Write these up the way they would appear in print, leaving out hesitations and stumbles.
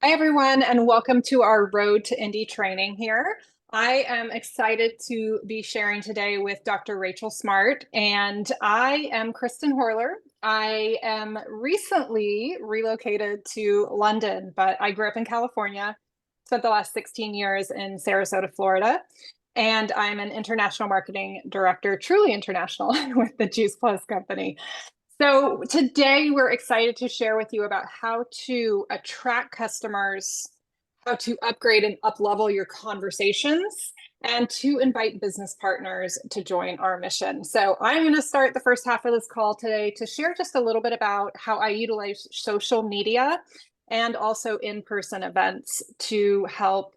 Hi, everyone, and welcome to our Road to Indy training here. I am excited to be sharing today with Dr. Rachel Smart, and I am Kristen Horler. I am recently relocated to London, but I grew up in California, spent the last 16 years in Sarasota, Florida, and I'm an international marketing director, truly international, with the Juice Plus company. So today we're excited to share with you about how to attract customers, how to upgrade and up-level your conversations, and to invite business partners to join our mission. So I'm going to start the first half of this call today to share just a little bit about how I utilize social media and also in-person events to help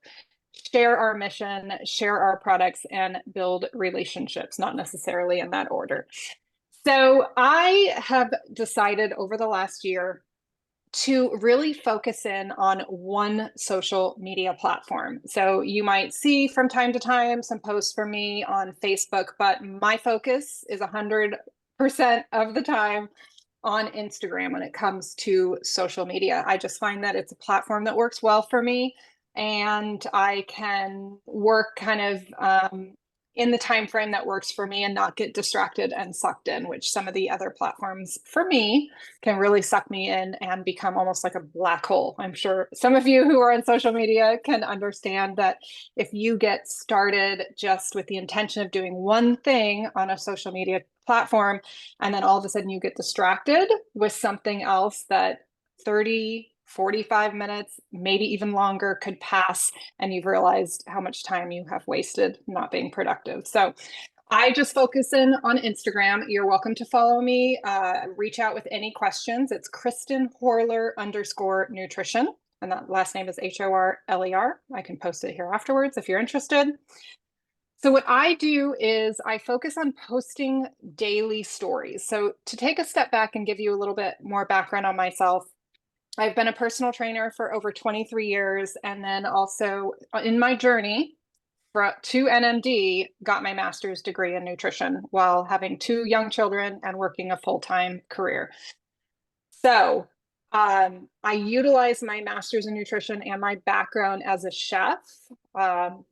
share our mission, share our products, and build relationships, not necessarily in that order. So I have decided over the last year to really focus in on one social media platform. So you might see from time to time some posts from me on Facebook, but my focus is 100% of the time on Instagram when it comes to social media. I just find that it's a platform that works well for me, and I can work kind of in the time frame that works for me and not get distracted and sucked in, which some of the other platforms for me can really suck me in and become almost like a black hole. I'm sure some of you who are on social media can understand that if you get started just with the intention of doing one thing on a social media platform, and then all of a sudden you get distracted with something else, that 30, 45 minutes, maybe even longer could pass, and you've realized how much time you have wasted not being productive. So I just focus in on Instagram. You're welcome to follow me, reach out with any questions. It's Kristen Horler _nutrition. And that last name is Horler. I can post it here afterwards if you're interested. So what I do is I focus on posting daily stories. So to take a step back and give you a little bit more background on myself, I've been a personal trainer for over 23 years. And then also in my journey to NMD, got my master's degree in nutrition while having 2 young children and working a full-time career. So I utilize my master's in nutrition and my background as a chef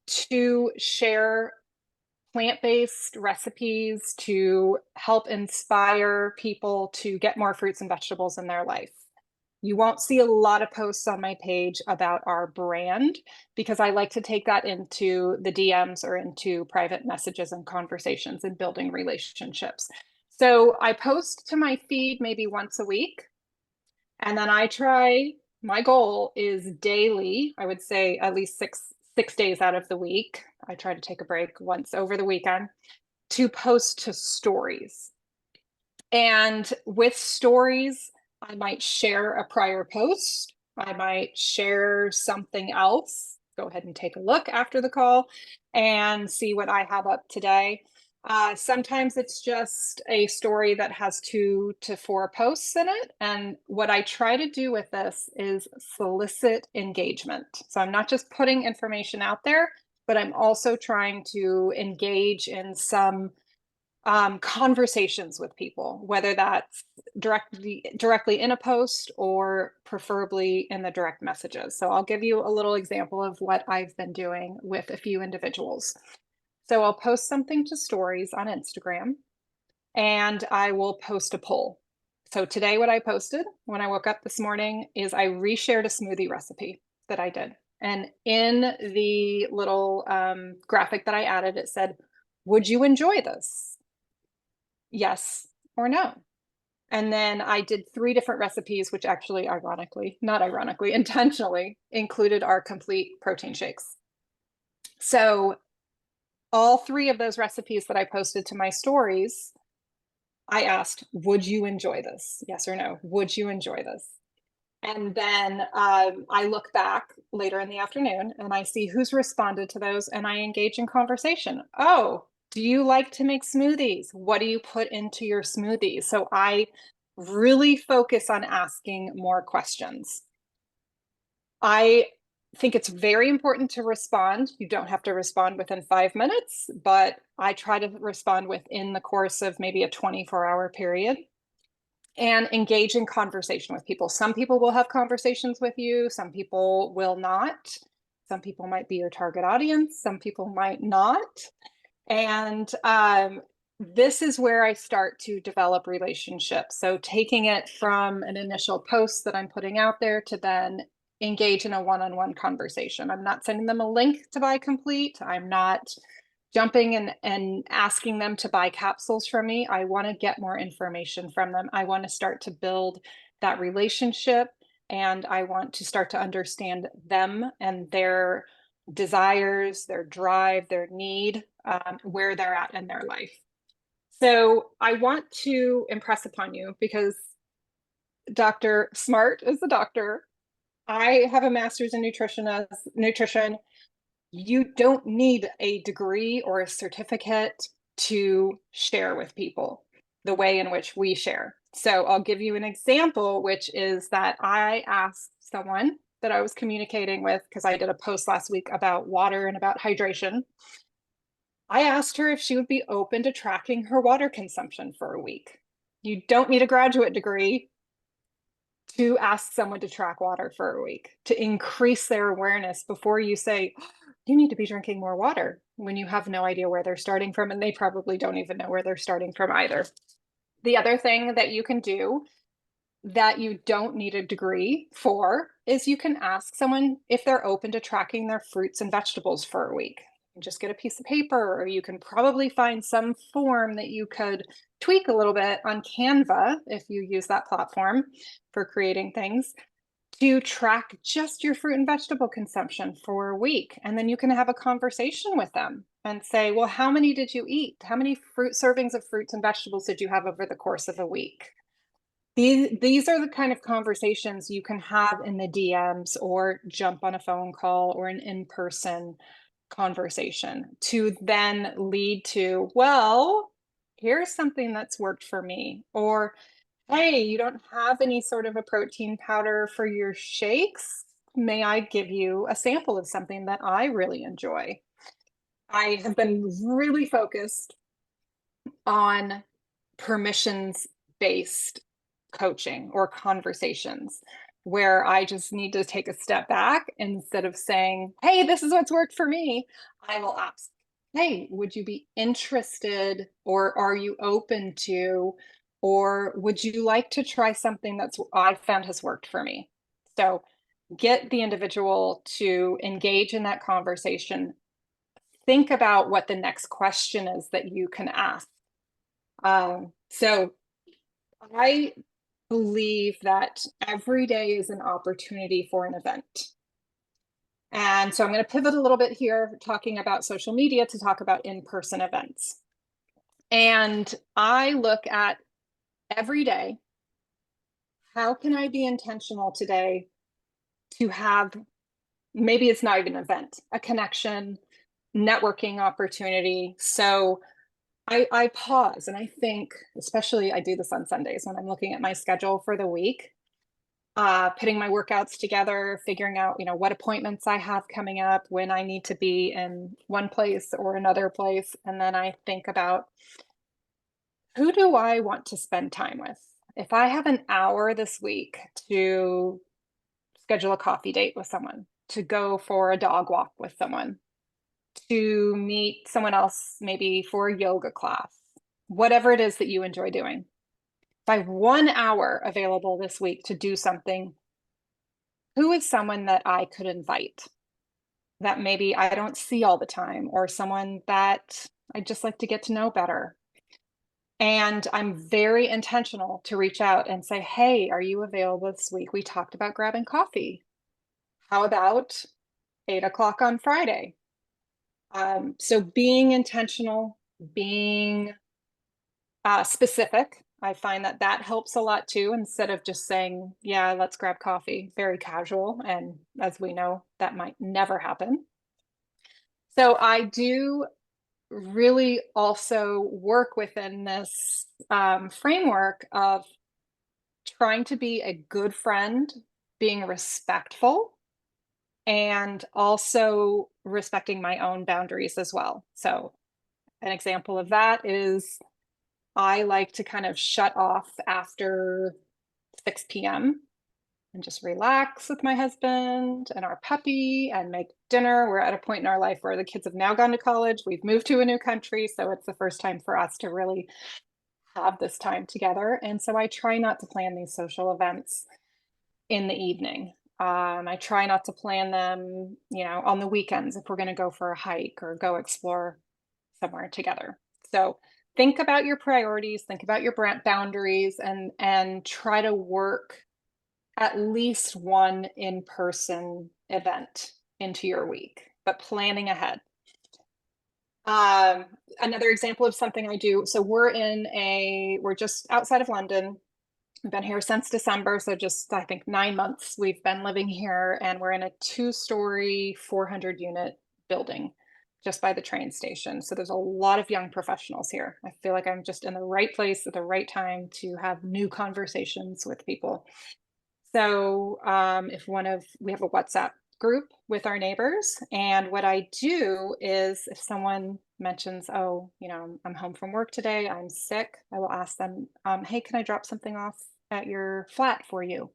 to share plant-based recipes to help inspire people to get more fruits and vegetables in their life. You won't see a lot of posts on my page about our brand because I like to take that into the DMs or into private messages and conversations and building relationships. So I post to my feed maybe once a week, and then my goal is daily, I would say at least six days out of the week. I try to take a break once over the weekend to post to stories. And with stories, I might share a prior post. I might share something else. Go ahead and take a look after the call and see what I have up today. Sometimes it's just a story that has 2 to 4 posts in it. And what I try to do with this is solicit engagement. So I'm not just putting information out there, but I'm also trying to engage in some conversations with people, whether that's directly in a post or preferably in the direct messages. So I'll give you a little example of what I've been doing with a few individuals. So I'll post something to stories on Instagram, and I will post a poll. So today what I posted when I woke up this morning is I reshared a smoothie recipe that I did. And in the little graphic that I added, it said, "Would you enjoy this? Yes or no?" And then I did 3 different recipes, which actually not ironically, intentionally included our complete protein shakes. So all 3 of those recipes that I posted to my stories, I asked, would you enjoy this? Yes or no? Would you enjoy this? And then I look back later in the afternoon and I see who's responded to those, and I engage in conversation. Oh, do you like to make smoothies? What do you put into your smoothies? So I really focus on asking more questions. I think it's very important to respond. You don't have to respond within 5 minutes, but I try to respond within the course of maybe a 24-hour period. and engage in conversation with people. Some people will have conversations with you, some people will not. Some people might be your target audience, some people might not. And this is where I start to develop relationships. So taking it from an initial post that I'm putting out there to then engage in a one-on-one conversation. I'm not sending them a link to buy Complete. I'm not jumping and asking them to buy capsules from me. I want to get more information from them. I want to start to build that relationship, and I want to start to understand them and their desires, their drive, their need, where they're at in their life. So I want to impress upon you, because Dr. Smart is the doctor. I have a master's in nutrition. You don't need a degree or a certificate to share with people the way in which we share. So I'll give you an example, which is that I asked someone that I was communicating with, because I did a post last week about water and about hydration. I asked her if she would be open to tracking her water consumption for a week. You don't need a graduate degree to ask someone to track water for a week, to increase their awareness before you say, you need to be drinking more water, when you have no idea where they're starting from, and they probably don't even know where they're starting from either. The other thing that you can do that you don't need a degree for is you can ask someone if they're open to tracking their fruits and vegetables for a week. Just get a piece of paper, or you can probably find some form that you could tweak a little bit on Canva, if you use that platform for creating things, to track just your fruit and vegetable consumption for a week. And then you can have a conversation with them and say, well, how many did you eat? How many servings of fruits and vegetables did you have over the course of a week? These are the kind of conversations you can have in the DMs, or jump on a phone call or an in-person conversation, to then lead to, well, here's something that's worked for me. Or, hey, you don't have any sort of a protein powder for your shakes? May I give you a sample of something that I really enjoy? I have been really focused on permissions-based coaching or conversations, where I just need to take a step back. Instead of saying, hey, this is what's worked for me, I will ask, hey, would you be interested, or are you open to, or would you like to try something that's I found has worked for me? So get the individual to engage in that conversation. Think about what the next question is that you can ask. So I believe that every day is an opportunity for an event. And so I'm going to pivot a little bit here, talking about social media, to talk about in-person events. And I look at every day, how can I be intentional today to have, maybe it's not even an event, a connection, networking opportunity. So I pause and I think, especially I do this on Sundays when I'm looking at my schedule for the week, putting my workouts together, figuring out, what appointments I have coming up, when I need to be in one place or another place. And then I think about, who do I want to spend time with? If I have an hour this week to schedule a coffee date with someone, to go for a dog walk with someone, to meet someone else, maybe for a yoga class, whatever it is that you enjoy doing. If I have 1 hour available this week to do something, who is someone that I could invite that maybe I don't see all the time, or someone that I just like to get to know better? And I'm very intentional to reach out and say, hey, are you available this week? We talked about grabbing coffee. How about 8 o'clock on Friday? So being intentional, being specific, I find that that helps a lot too, instead of just saying, yeah, let's grab coffee, very casual. And as we know, that might never happen. So I do really also work within this framework of trying to be a good friend, being respectful, and also respecting my own boundaries as well. So an example of that is, I like to kind of shut off after 6 p.m. and just relax with my husband and our puppy and make dinner. We're at a point in our life where the kids have now gone to college. We've moved to a new country, so it's the first time for us to really have this time together. And so I try not to plan these social events in the evening. I try not to plan them, on the weekends if we're going to go for a hike or go explore somewhere together. So think about your priorities, think about your boundaries, and try to work at least one in-person event into your week, but planning ahead. Um, Another example of something I do. So we're just outside of London. We've been here since December, so just I think 9 months we've been living here, and we're in a 2-story, 400-unit building just by the train station. So there's a lot of young professionals here. I feel like I'm just in the right place at the right time to have new conversations with people. So we have a WhatsApp group with our neighbors, and what I do is if someone mentions, oh, I'm home from work today, I'm sick, I will ask them, hey, can I drop something off at your flat for you?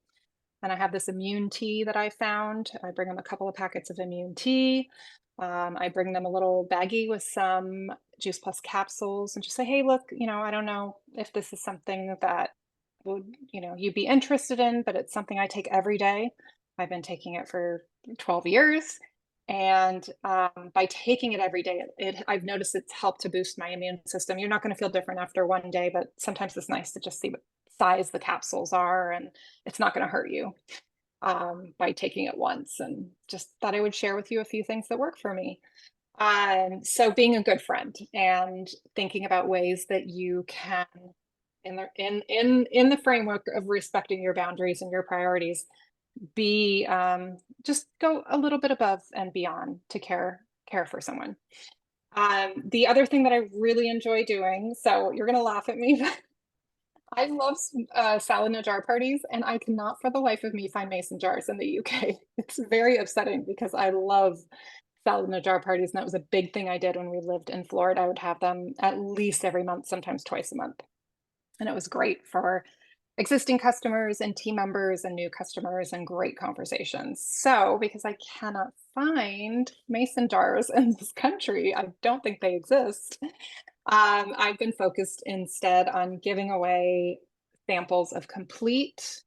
And I have this immune tea that I found. I bring them a couple of packets of immune tea. I bring them a little baggie with some Juice Plus capsules and just say, hey, look, I don't know if this is something that would, you'd be interested in, but it's something I take every day. I've been taking it for 12 years. And by taking it every day, I've noticed it's helped to boost my immune system. You're not going to feel different after one day, but sometimes it's nice to just see what size the capsules are, and it's not going to hurt you by taking it once. And just thought I would share with you a few things that work for me. So being a good friend and thinking about ways that you can, in the framework of respecting your boundaries and your priorities, be just go a little bit above and beyond to care for someone. The other thing that I really enjoy doing, so you're gonna laugh at me, but I love salad in a jar parties, and I cannot for the life of me find mason jars in the UK. It's very upsetting because I love salad in a jar parties, and that was a big thing I did when we lived in Florida. I would have them at least every month, sometimes twice a month. And it was great for existing customers and team members and new customers and great conversations. So, because I cannot find mason jars in this country, I don't think they exist. I've been focused instead on giving away samples of complete,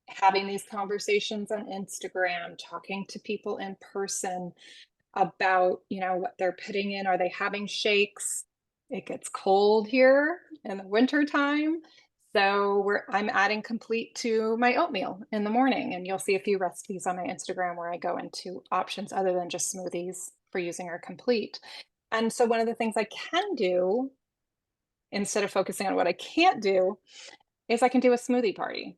having these conversations on Instagram, talking to people in person about, what they're putting in. Are they having shakes? It gets cold here in the winter time. So I'm adding complete to my oatmeal in the morning, and you'll see a few recipes on my Instagram where I go into options other than just smoothies for using our complete. And so one of the things I can do instead of focusing on what I can't do is I can do a smoothie party.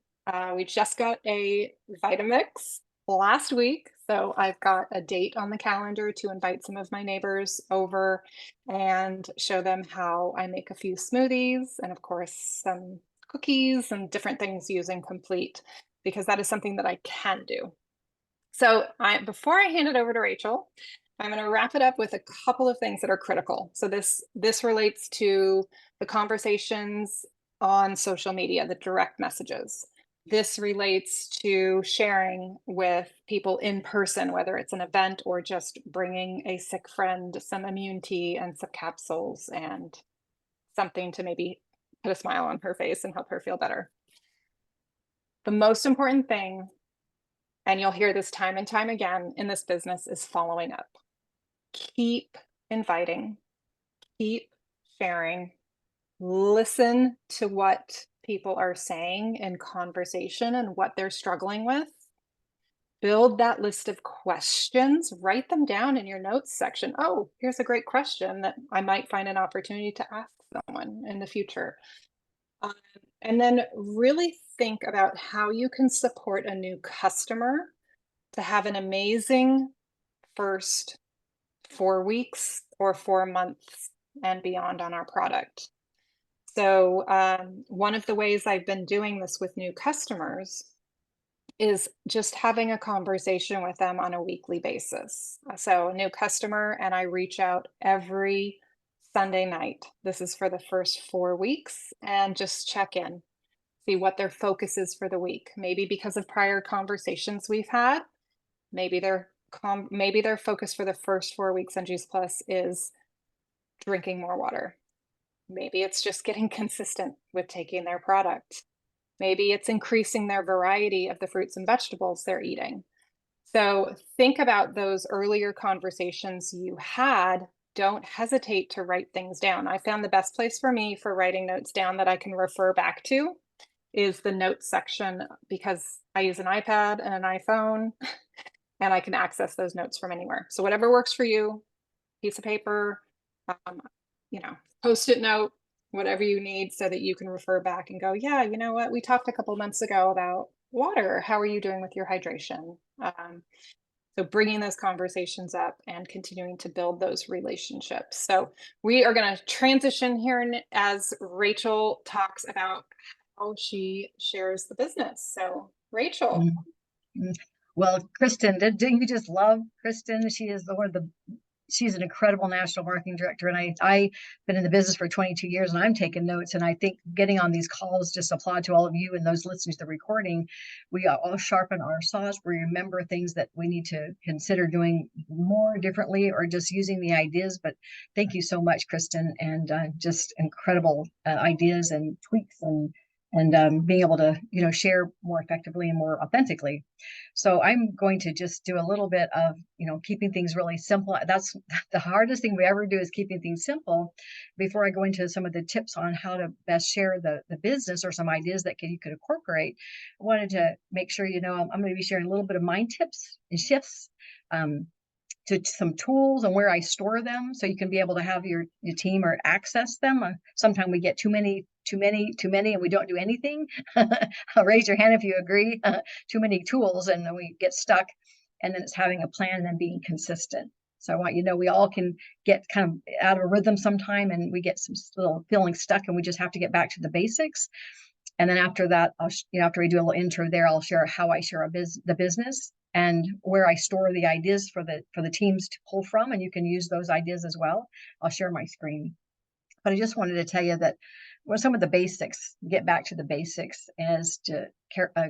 We just got a Vitamix last week, so I've got a date on the calendar to invite some of my neighbors over and show them how I make a few smoothies and, of course, some cookies and different things using Complete, because that is something that I can do. So before I hand it over to Rachel, I'm going to wrap it up with a couple of things that are critical. So this relates to the conversations on social media, the direct messages. This relates to sharing with people in person, whether it's an event or just bringing a sick friend some immune tea and some capsules and something to maybe put a smile on her face and help her feel better. The most important thing, and you'll hear this time and time again in this business, is following up. Keep inviting, keep sharing, listen to what people are saying in conversation and what they're struggling with. Build that list of questions, write them down in your notes section. Oh, here's a great question that I might find an opportunity to ask someone in the future. And then really think about how you can support a new customer to have an amazing first 4 weeks or 4 months and beyond on our product. So one of the ways I've been doing this with new customers is just having a conversation with them on a weekly basis. So a new customer, and I reach out every Sunday night. This is for the first 4 weeks, and just check in, see what their focus is for the week. Maybe because of prior conversations we've had, maybe their focus for the first 4 weeks on Juice Plus is drinking more water. Maybe it's just getting consistent with taking their product. Maybe it's increasing their variety of the fruits and vegetables they're eating. So think about those earlier conversations you had. Don't hesitate to write things down. I found the best place for me for writing notes down that I can refer back to is the notes section, because I use an iPad and an iPhone and I can access those notes from anywhere. So whatever works for you, piece of paper, um, post-it note, whatever you need so that you can refer back and go, yeah, you know what? We talked a couple months ago about water. How are you doing with your hydration? So bringing those conversations up and continuing to build those relationships. So we are going to transition here as Rachel talks about how she shares the business. So Rachel. Mm-hmm. Well, Kristen, didn't you just love Kristen? She is she's an incredible national marketing director. And I've been in the business for 22 years and I'm taking notes. And I think getting on these calls, just applaud to all of you and those listening to the recording. We all sharpen our saws. We remember things that we need to consider doing more differently or just using the ideas. But thank you so much, Kristen, and just incredible ideas and tweaks and being able to share more effectively and more authentically. So I'm going to just do a little bit of keeping things really simple. That's the hardest thing we ever do, is keeping things simple. Before I go into some of the tips on how to best share the business or some ideas that you could incorporate, I wanted to make sure I'm going to be sharing a little bit of mind tips and shifts, to some tools and where I store them, so you can be able to have your team or access them. Sometimes we get too many, and we don't do anything. Raise your hand if you agree. Too many tools, and then we get stuck. And then it's having a plan and then being consistent. So I want we all can get kind of out of a rhythm sometime, and we get some little feeling stuck, and we just have to get back to the basics. And then after that, after we do a little intro there, I'll share how I share the business and where I store the ideas for the teams to pull from, and you can use those ideas as well. I'll share my screen. But I just wanted to tell you that some of the basics, get back to the basics, as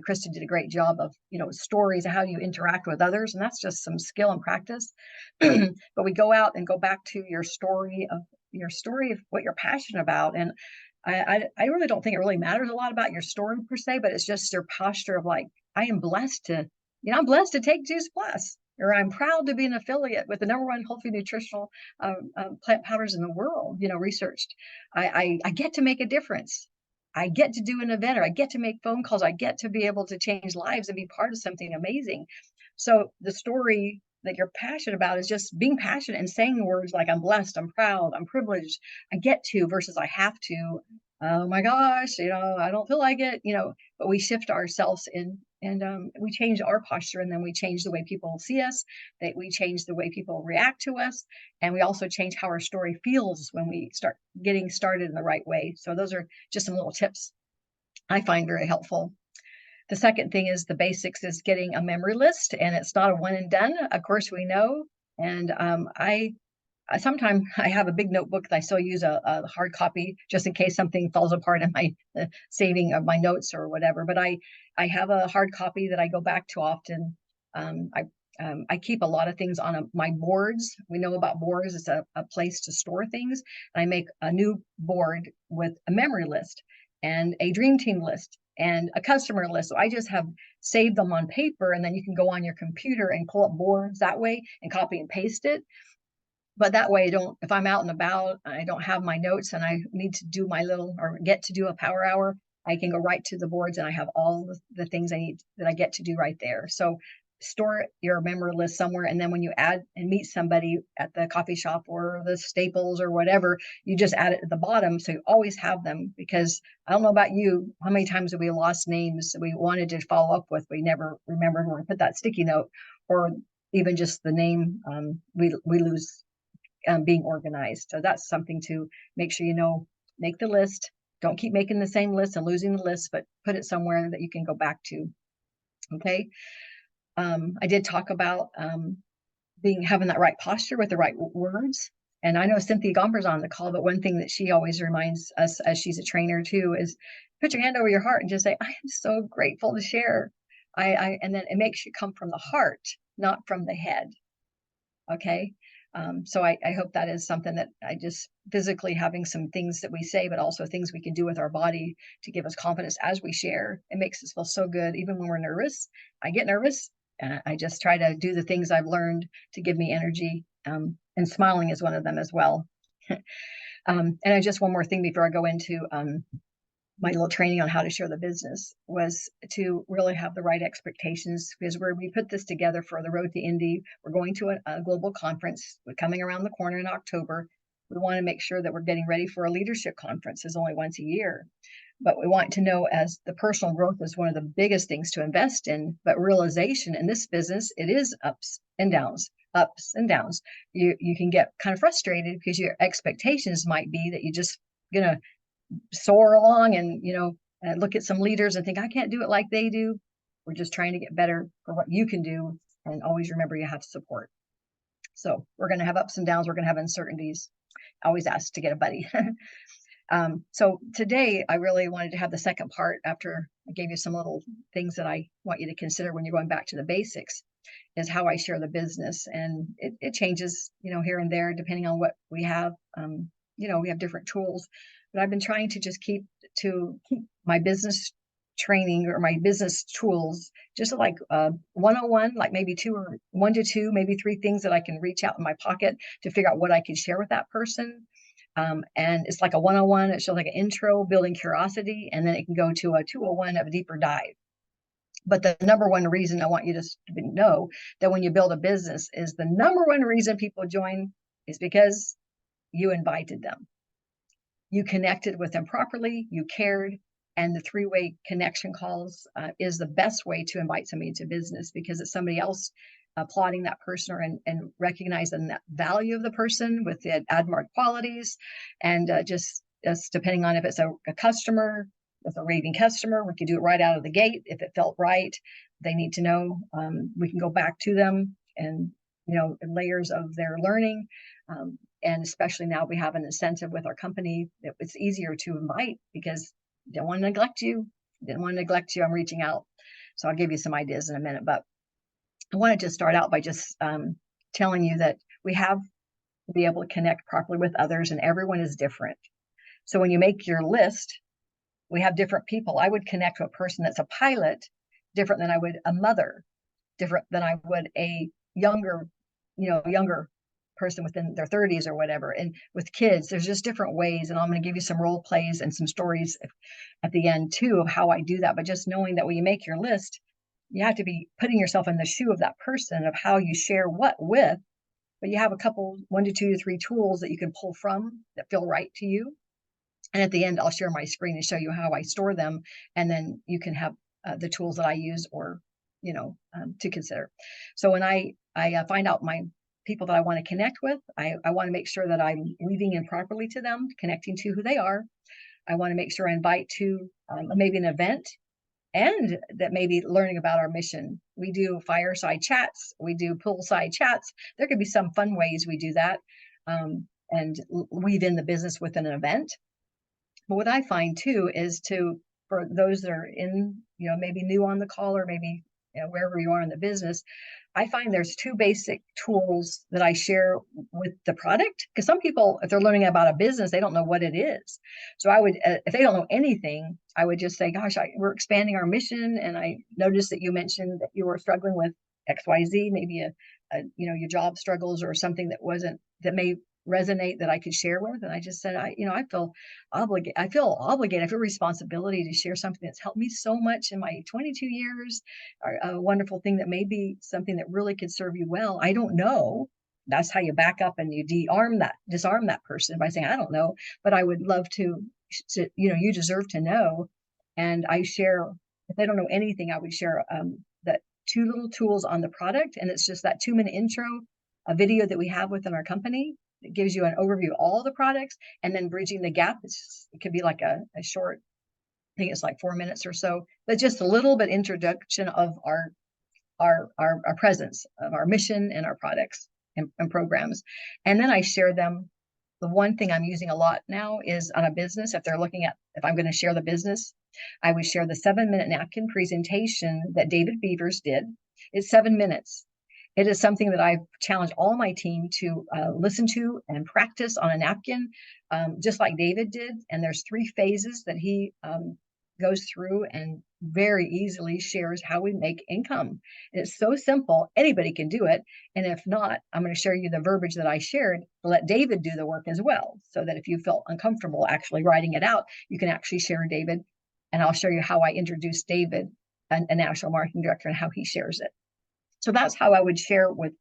Kristen did a great job of, stories, how you interact with others. And that's just some skill and practice. But we go out and go back to your story of what you're passionate about. And I really don't think it really matters a lot about your story per se, but it's just your posture of like, I'm blessed to take Juice Plus, or I'm proud to be an affiliate with the #1 whole food nutritional plant powders in the world, researched. I get to make a difference. I get to do an event, or I get to make phone calls. I get to be able to change lives and be part of something amazing. So the story that you're passionate about is just being passionate and saying words like, I'm blessed, I'm proud, I'm privileged, I get to, versus I have to. Oh my gosh, I don't feel like it, but we shift ourselves in, and we change our posture, and then we change the way people see us, that we change the way people react to us, and we also change how our story feels when we start getting started in the right way. So those are just some little tips I find very helpful. The second thing is the basics is getting a memory list, and it's not a one and done. Of course, we know. And I sometimes I have a big notebook that I still use a hard copy just in case something falls apart in my saving of my notes or whatever. But I have a hard copy that I go back to often. I keep a lot of things on my boards. We know about boards. It's a place to store things. And I make a new board with a memory list and a dream team list and a customer list. So I just have saved them on paper, and then you can go on your computer and pull up boards that way and copy and paste it. But that way, if I'm out and about, I don't have my notes and I need to do or get to do a power hour, I can go right to the boards and I have all the things I need that I get to do right there. So store your memory list somewhere. And then when you add and meet somebody at the coffee shop or the Staples or whatever, you just add it at the bottom. So you always have them, because I don't know about you, how many times have we lost names that we wanted to follow up with, we never remembered where to put that sticky note, or even just the name, we lose being organized. So that's something to make sure make the list. Don't keep making the same list and losing the list, but put it somewhere that you can go back to. Okay. I did talk about having that right posture with the right words. And I know Cynthia Gomper's on the call, but one thing that she always reminds us, as she's a trainer too, is put your hand over your heart and just say, I am so grateful to share. And then it makes you come from the heart, not from the head. Okay. So I hope that is something that I just physically having some things that we say, but also things we can do with our body to give us confidence as we share. It makes us feel so good. Even when we're nervous, I get nervous. I just try to do the things I've learned to give me energy. And smiling is one of them as well. And I just one more thing before I go into my little training on how to share the business was to really have the right expectations, because we put this together for the Road to Indy. We're going to a global conference coming around the corner in October. We want to make sure that we're getting ready for a leadership conference. Is only once a year, but we want to know, as the personal growth is one of the biggest things to invest in, but realization in this business, it is ups and downs, ups and downs. You can get kind of frustrated because your expectations might be that you just gonna soar along and look at some leaders and think, I can't do it like they do. We're just trying to get better for what you can do, and always remember you have support. So we're going to have ups and downs, we're going to have uncertainties. I always ask to get a buddy. So today I really wanted to have the second part, after I gave you some little things that I want you to consider when you're going back to the basics, is how I share the business. And it changes, here and there, depending on what we have. We have different tools, but I've been trying to just keep my business training or my business tools just like 101, like maybe two or 1 to 2, maybe 3 things that I can reach out in my pocket to figure out what I can share with that person. And it's like a 101, it shows like an intro, building curiosity, and then it can go to a 201 of a deeper dive. But the number one reason I want you to know that when you build a business is the number one reason people join is because you invited them. You connected with them properly, you cared, and the 3-way connection calls is the best way to invite somebody into business, because it's somebody else applauding that person and recognizing that value of the person with the admired qualities. And just depending on if it's a customer, with a raving customer, we can do it right out of the gate. If it felt right, they need to know. We can go back to them and, layers of their learning. And especially now we have an incentive with our company that it's easier to invite, because they don't want to neglect you. Didn't want to neglect you. I'm reaching out. So I'll give you some ideas in a minute, but I wanted to start out by just telling you that we have to be able to connect properly with others, and everyone is different. So when you make your list, we have different people. I would connect to a person that's a pilot different than I would a mother, different than I would a younger person within their 30s or whatever. And with kids, there's just different ways. And I'm going to give you some role plays and some stories at the end too of how I do that. But just knowing that when you make your list, you have to be putting yourself in the shoe of that person, of how you share what with. But you have a couple, 1 to 2 to 3 tools that you can pull from that feel right to you. And at the end, I'll share my screen and show you how I store them. And then you can have the tools that I use, or, to consider. So when I find out my people that I want to connect with, I want to make sure that I'm weaving in properly to them, connecting to who they are. I want to make sure I invite to maybe an event, and that maybe learning about our mission. We do fireside chats, we do poolside chats. There could be some fun ways we do that, and weave in the business with an event. But what I find too is for those that are in, maybe new on the call, or maybe wherever you are in the business, I find there's 2 basic tools that I share with the product. Because some people, if they're learning about a business, they don't know what it is. So I would, if they don't know anything, I would just say, gosh, we're expanding our mission. And I noticed that you mentioned that you were struggling with XYZ, maybe your job struggles or something that may resonate that I could share with. And I just said, I feel obligated. I feel responsibility to share something that's helped me so much in my 22 years, a wonderful thing that may be something that really could serve you well. I don't know. That's how you back up and you disarm that person by saying, I don't know, but I would love to, you deserve to know. And I share, if they don't know anything, I would share that 2 little tools on the product. And it's just that 2-minute intro, a video that we have within our company. It gives you an overview of all the products, and then bridging the gap. It could be like a short, I think it's like 4 minutes or so, but just a little bit introduction of our presence, of our mission and our products. and programs. And then I share them. The one thing I'm using a lot now is on a business. If I'm going to share the business, I would share the 7-minute napkin presentation that David Beavers did. It's 7 minutes. It is something that I've challenged all my team to listen to and practice on a napkin, just like David did. And there's 3 phases that he goes through and very easily shares how we make income. It's so simple, anybody can do it. And if not, I'm going to share you the verbiage that I shared to let David do the work as well. So that if you felt uncomfortable actually writing it out, you can actually share David. And I'll show you how I introduced David, a national marketing director, and how he shares it. So that's how I would share with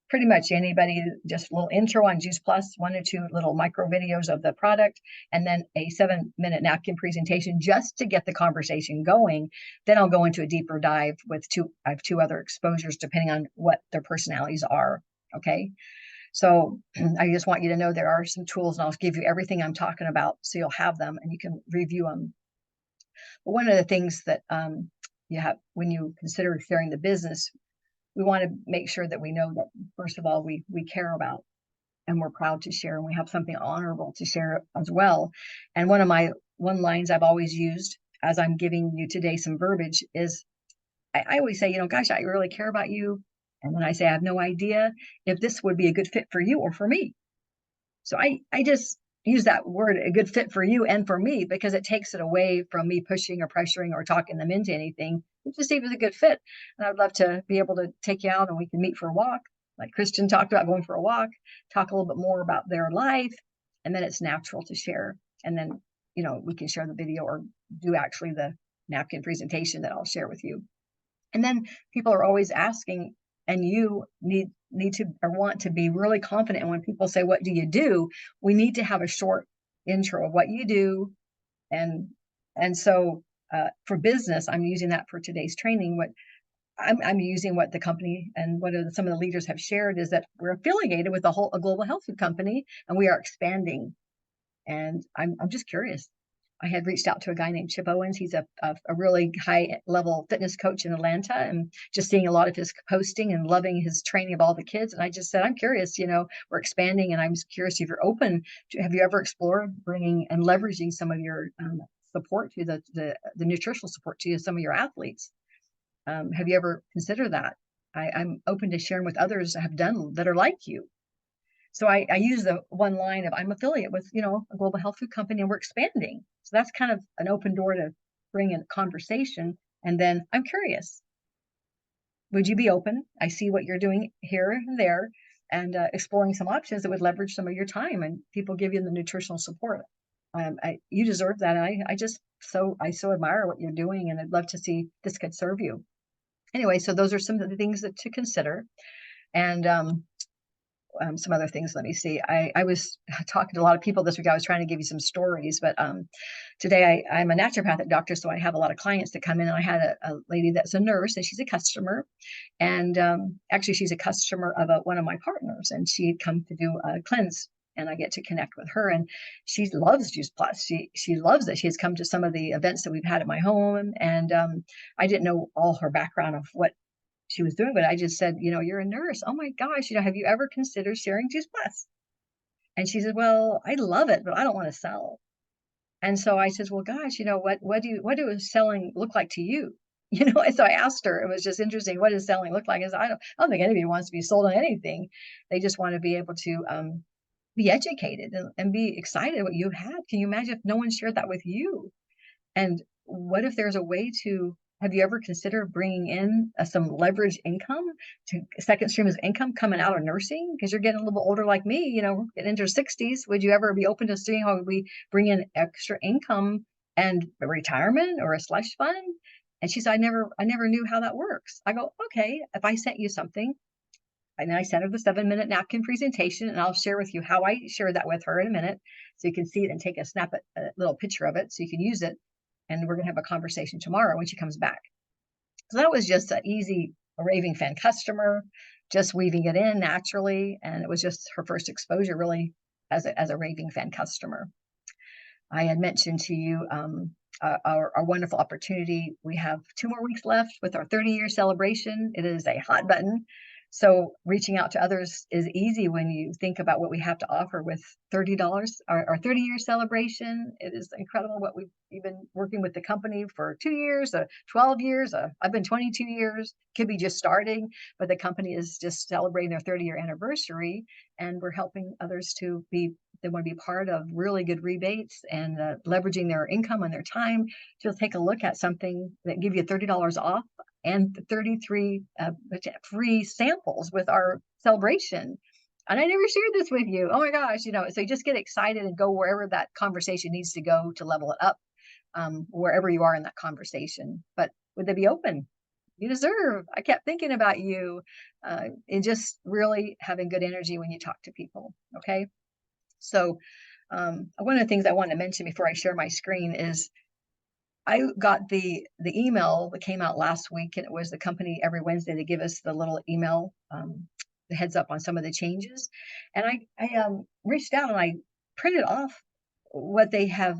pretty much anybody, just a little intro on Juice Plus, 1 or 2 little micro videos of the product, and then a 7-minute napkin presentation just to get the conversation going. Then I'll go into a deeper dive with I have 2 other exposures depending on what their personalities are. Okay. So I just want you to know there are some tools, and I'll give you everything I'm talking about so you'll have them and you can review them. But one of the things that you have when you consider sharing the business, we want to make sure that we know that, first of all, we care about and we're proud to share, and we have something honorable to share as well. And one of my lines I've always used as I'm giving you today some verbiage is I always say, gosh, I really care about you. And then I say, I have no idea if this would be a good fit for you or for me. So I just use that word, a good fit for you and for me, because it takes it away from me pushing or pressuring or talking them into anything. It just seems a good fit. And I'd love to be able to take you out and we can meet for a walk. Like Kristen talked about, going for a walk, talk a little bit more about their life. And then it's natural to share. And then, we can share the video or do actually the napkin presentation that I'll share with you. And then people are always asking, and you need to or want to be really confident. And when people say, what do you do? We need to have a short intro of what you do. And so for business, I'm using that for today's training. What I'm using what the company and what some of the leaders have shared is that we're affiliated with a global health food company, and we are expanding. And I'm just curious. I had reached out to a guy named Chip Owens. He's a really high level fitness coach in Atlanta, and just seeing a lot of his posting and loving his training of all the kids. And I just said, I'm curious, we're expanding, and I'm curious if you're open to, have you ever explored bringing and leveraging some of your support to the nutritional support to some of your athletes? Have you ever considered that? I'm open to sharing with others that have done that are like you. So I use the one line of, I'm affiliate with, a global health food company, and we're expanding. So that's kind of an open door to bring in conversation. And then I'm curious, would you be open? I see what you're doing here and there, and exploring some options that would leverage some of your time, and people give you the nutritional support. You deserve that. And I so admire what you're doing, and I'd love to see this could serve you. Anyway, so those are some of the things that to consider. And some other things. Let me see. I was talking to a lot of people this week. I was trying to give you some stories, but today I'm a naturopathic doctor, so I have a lot of clients that come in. And I had a lady that's a nurse, and she's a customer, and actually she's a customer of one of my partners, and she had come to do a cleanse. And I get to connect with her, and she loves Juice Plus. She loves it. She has come to some of the events that we've had at my home, and I didn't know all her background of what she was doing, but I just said, you're a nurse. Oh my gosh, have you ever considered sharing Juice Plus? And she said, well, I love it, but I don't want to sell. And so I said, well, gosh, what do selling look like to you? And so I asked her, it was just interesting. What does selling look like? I don't think anybody wants to be sold on anything. They just want to be able to be educated and be excited what you had. Can you imagine if no one shared that with you? And what if there's a way to, have you ever considered bringing in some leverage income to second stream of income coming out of nursing? Because you're getting a little bit older like me, getting into your 60s. Would you ever be open to seeing how we bring in extra income and a retirement or a slush fund? And she said, I never knew how that works. I go, okay, if I sent you something, and I sent her the 7-minute napkin presentation, and I'll share with you how I shared that with her in a minute, so you can see it and take a little picture of it so you can use it. And we're going to have a conversation tomorrow when she comes back. So that was just an easy, a raving fan customer, just weaving it in naturally. And it was just her first exposure really as a raving fan customer. I had mentioned to you our wonderful opportunity. We have 2 more weeks left with our 30-year celebration. It is a hot button. So reaching out to others is easy when you think about what we have to offer with $30, our 30-year celebration. It is incredible what we've been working with the company for 2 years, 12 years. I've been 22 years, could be just starting, but the company is just celebrating their 30-year anniversary, and we're helping others to be, they want to be part of really good rebates and leveraging their income and their time to take a look at something that give you $30 off and 33 free samples with our celebration. And I never shared this with you. Oh my gosh, so you just get excited and go wherever that conversation needs to go to level it up, wherever you are in that conversation. But would they be open? You deserve. I kept thinking about you, and just really having good energy when you talk to people. Okay. So one of the things I wanted to mention before I share my screen is I got the email that came out last week, and it was the company every Wednesday they give us the little email, the heads up on some of the changes. And I reached out and I printed off what they have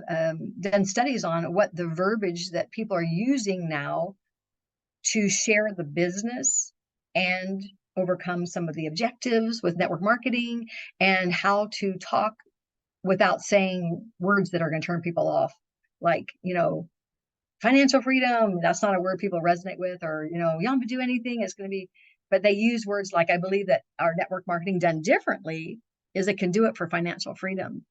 done studies on, what the verbiage that people are using now to share the business and overcome some of the objectives with network marketing, and how to talk without saying words that are going to turn people off, like, financial freedom. That's not a word people resonate with, or, you don't have to do anything. It's going to be, but they use words like, I believe that our network marketing done differently is it can do it for financial freedom.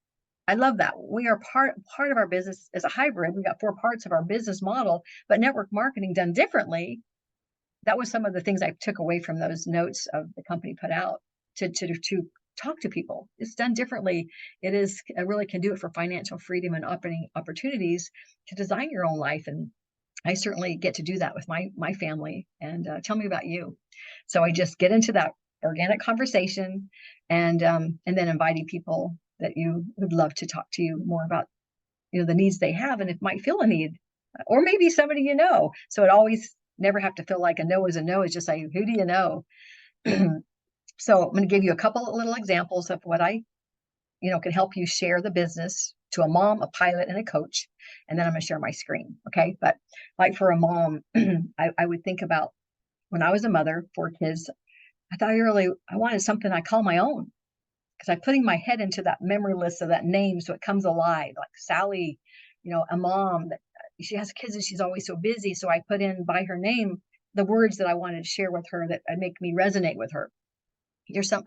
I love that. We are part of our business as a hybrid. We got 4 parts of our business model, but network marketing done differently. That was some of the things I took away from those notes of the company put out to talk to people. It's done differently. It really can do it for financial freedom and opening opportunities to design your own life. And I certainly get to do that with my family. And tell me about you. So I just get into that organic conversation, and then inviting people that you would love to talk to you more about, the needs they have, and if might feel a need, or maybe somebody So it always never have to feel like a no is a no. It's just like, who do you know? So I'm going to give you a couple of little examples of what I, can help you share the business to a mom, a pilot, and a coach. And then I'm going to share my screen. Okay. But like for a mom, I would think about when I was a mother, 4 kids, I wanted something I call my own, because I'm putting my head into that memory list of that name so it comes alive. Like Sally, a mom that she has kids and she's always so busy. So I put in by her name the words that I wanted to share with her that make me resonate with her. You're some,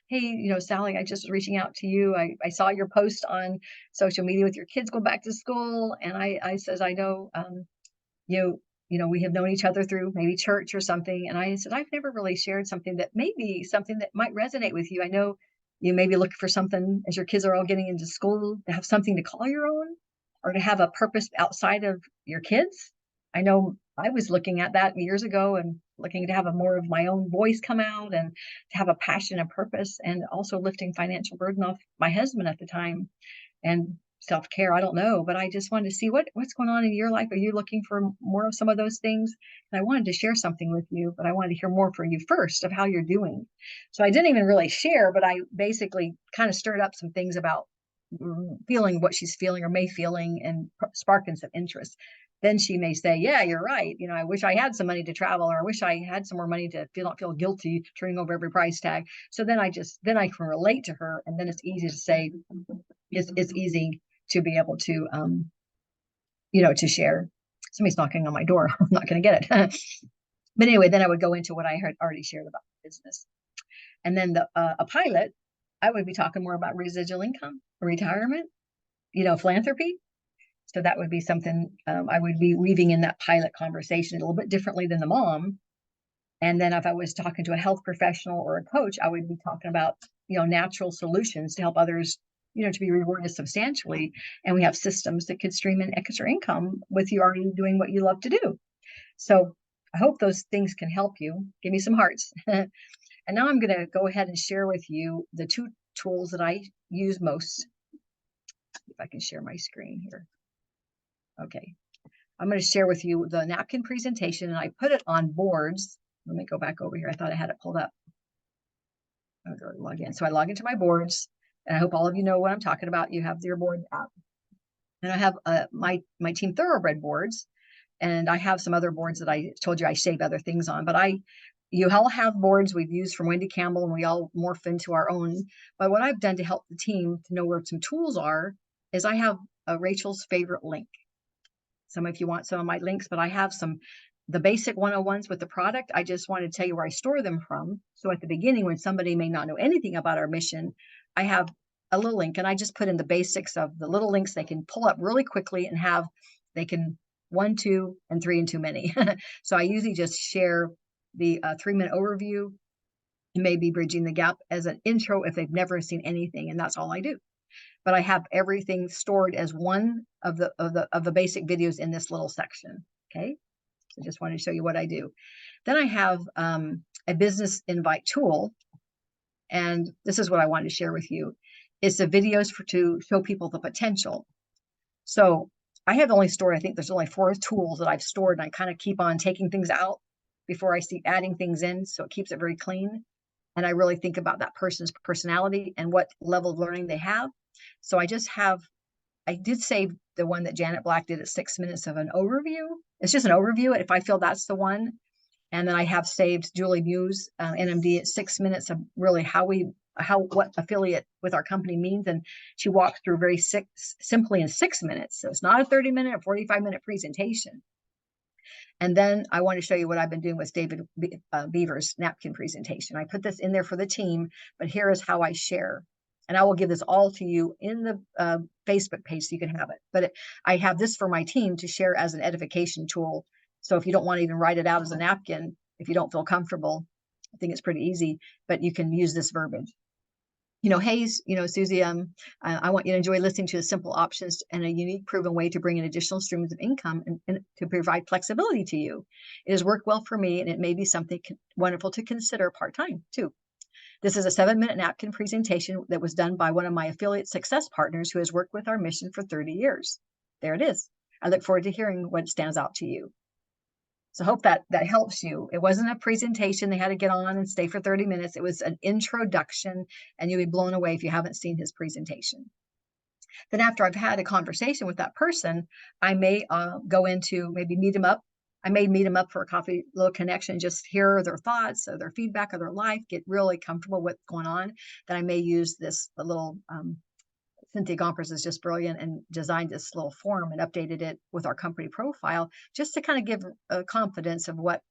hey, Sally, I just was reaching out to you. I saw your post on social media with your kids going back to school. And I says, I know, we have known each other through maybe church or something. And I said, I've never really shared something that might resonate with you. I know you may be looking for something as your kids are all getting into school to have something to call your own, or to have a purpose outside of your kids. I know I was looking at that years ago and looking to have a more of my own voice come out, and to have a passion and purpose, and also lifting financial burden off my husband at the time, and self-care. I don't know, but I just wanted to see what's going on in your life. Are you looking for more of some of those things? And I wanted to share something with you, but I wanted to hear more from you first of how you're doing. So I didn't even really share, but I basically kind of stirred up some things about feeling what she's feeling or may feeling, and sparking some interest. Then she may say, yeah, you're right. I wish I had some money to travel, or I wish I had some more money to not feel guilty turning over every price tag. So then I can relate to her. And then it's easy to say, it's easy to be able to, to share. Somebody's knocking on my door. I'm not going to get it. But anyway, then I would go into what I had already shared about business. And then a pilot, I would be talking more about residual income, retirement, philanthropy. So that would be something I would be weaving in that pilot conversation a little bit differently than the mom. And then if I was talking to a health professional or a coach, I would be talking about, natural solutions to help others, to be rewarded substantially. And we have systems that could stream in extra income with you already doing what you love to do. So I hope those things can help you. Give me some hearts. And now I'm going to go ahead and share with you the 2 tools that I use most. If I can share my screen here. Okay. I'm going to share with you the napkin presentation, and I put it on boards. Let me go back over here. I thought I had it pulled up. I'm going to log in. So I log into my boards, and I hope all of you know what I'm talking about. You have your board app. And I have my Team Thoroughbred boards, and I have some other boards that I told you I save other things on. But you all have boards we've used from Wendy Campbell and we all morph into our own. But what I've done to help the team to know where some tools are is I have a Rachel's favorite link. Some if you want some of my links, but I have the basic 101s with the product. I just want to tell you where I store them from. So at the beginning, when somebody may not know anything about our mission, I have a little link and I just put in the basics of the little links they can pull up really quickly and they can 1, 2, and 3 and too many. So I usually just share the 3-minute overview, maybe bridging the gap as an intro if they've never seen anything, and that's all I do. But I have everything stored as one of the basic videos in this little section. Okay, so just wanted to show you what I do. Then I have a business invite tool, and this is what I wanted to share with you. It's the videos to show people the potential. So I have only stored, I think there's only 4 tools that I've stored, and I kind of keep on taking things out before I see adding things in, so it keeps it very clean. And I really think about that person's personality and what level of learning they have. So I did save the one that Janet Black did at 6 minutes of an overview. It's just an overview if I feel that's the one. And then I have saved Julie Muse, NMD, at 6 minutes of really what affiliate with our company means. And she walks through very simply in 6 minutes. So it's not a 30-minute or 45-minute presentation. And then I want to show you what I've been doing with David Beaver's napkin presentation. I put this in there for the team, but here is how I share. And I will give this all to you in the Facebook page so you can have it. But I have this for my team to share as an edification tool. So if you don't want to even write it out as a napkin, if you don't feel comfortable, I think it's pretty easy, but you can use this verbiage. Hey, Susie, I want you to enjoy listening to the simple options and a unique proven way to bring in additional streams of income and to provide flexibility to you. It has worked well for me, and it may be something wonderful to consider part-time too. This is a 7-minute napkin presentation that was done by one of my affiliate success partners who has worked with our mission for 30 years. There it is. I look forward to hearing what stands out to you. So I hope that helps you. It wasn't a presentation. They had to get on and stay for 30 minutes. It was an introduction, and you'll be blown away if you haven't seen his presentation. Then after I've had a conversation with that person, I may go into maybe meet them up. I may meet them up for a coffee, little connection, just hear their thoughts, or their feedback of their life, get really comfortable with what's going on. Then I may use the little Cynthia Gompers is just brilliant and designed this little form and updated it with our company profile just to kind of give a confidence of what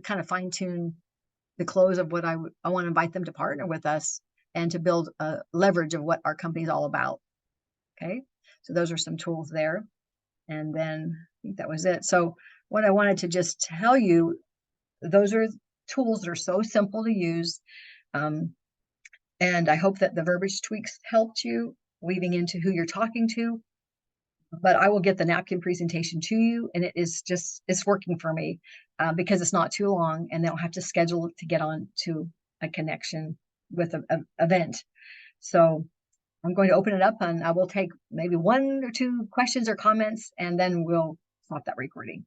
kind of fine tune the close of what I want to invite them to partner with us and to build a leverage of what our company is all about. Okay, so those are some tools there. And then I think that was it. So what I wanted to just tell you, those are tools that are so simple to use. And I hope that the verbiage tweaks helped you weaving into who you're talking to, but I will get the napkin presentation to you, and it's working for me because it's not too long, and they don't have to schedule to get on to a connection with an event. So I'm going to open it up, and I will take maybe 1 or 2 questions or comments, and then we'll stop that recording.